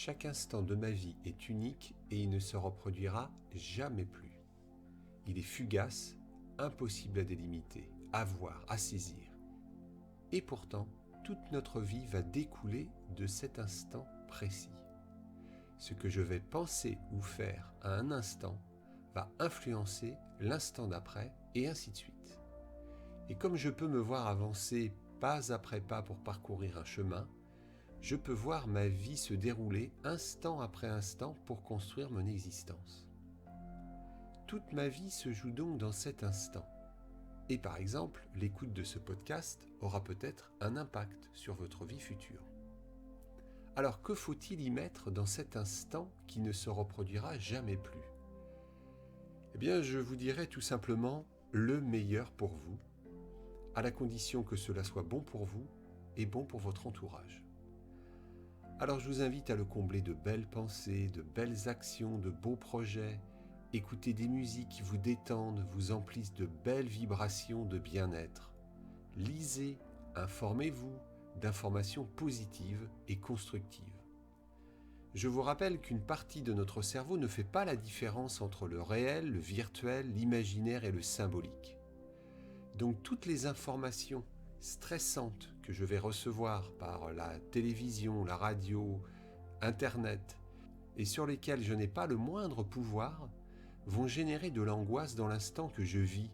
Chaque instant de ma vie est unique et il ne se reproduira jamais plus. Il est fugace, impossible à délimiter, à voir, à saisir. Et pourtant, toute notre vie va découler de cet instant précis. Ce que je vais penser ou faire à un instant va influencer l'instant d'après et ainsi de suite. Et comme je peux me voir avancer pas après pas pour parcourir un chemin, je peux voir ma vie se dérouler instant après instant pour construire mon existence. Toute ma vie se joue donc dans cet instant. Et par exemple, l'écoute de ce podcast aura peut-être un impact sur votre vie future. Alors que faut-il y mettre dans cet instant qui ne se reproduira jamais plus ? Eh bien, je vous dirais tout simplement le meilleur pour vous, à la condition que cela soit bon pour vous et bon pour votre entourage. Alors je vous invite à le combler de belles pensées, de belles actions, de beaux projets. Écoutez des musiques qui vous détendent, vous emplissent de belles vibrations de bien-être. Lisez, informez-vous d'informations positives et constructives. Je vous rappelle qu'une partie de notre cerveau ne fait pas la différence entre le réel, le virtuel, l'imaginaire et le symbolique. Donc toutes les informations stressantes que je vais recevoir par la télévision, la radio, Internet, et sur lesquelles je n'ai pas le moindre pouvoir, vont générer de l'angoisse dans l'instant que je vis.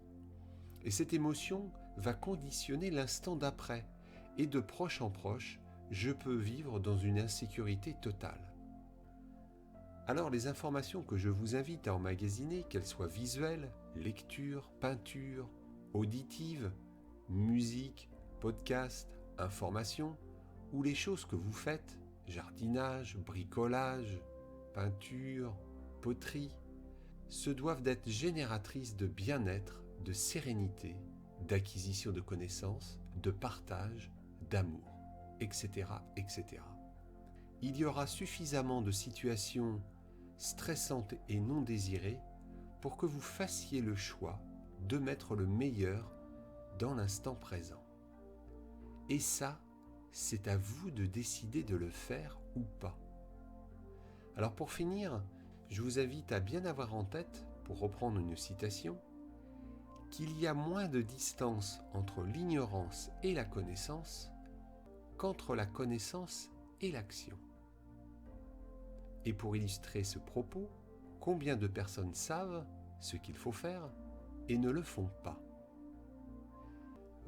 Et cette émotion va conditionner l'instant d'après, et de proche en proche, je peux vivre dans une insécurité totale. Alors les informations que je vous invite à emmagasiner, qu'elles soient visuelles, lecture, peinture, auditives, musique, podcast, information, ou les choses que vous faites, jardinage, bricolage, peinture, poterie, se doivent d'être génératrices de bien-être, de sérénité, d'acquisition de connaissances, de partage, d'amour, etc., etc. Il y aura suffisamment de situations stressantes et non désirées pour que vous fassiez le choix de mettre le meilleur dans l'instant présent. Et ça, c'est à vous de décider de le faire ou pas. Alors pour finir, je vous invite à bien avoir en tête, pour reprendre une citation, qu'il y a moins de distance entre l'ignorance et la connaissance qu'entre la connaissance et l'action. Et pour illustrer ce propos, combien de personnes savent ce qu'il faut faire et ne le font pas ?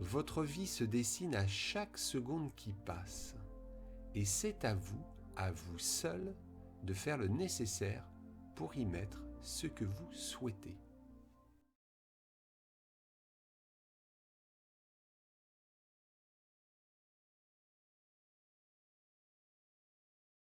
Votre vie se dessine à chaque seconde qui passe, et c'est à vous seul, de faire le nécessaire pour y mettre ce que vous souhaitez.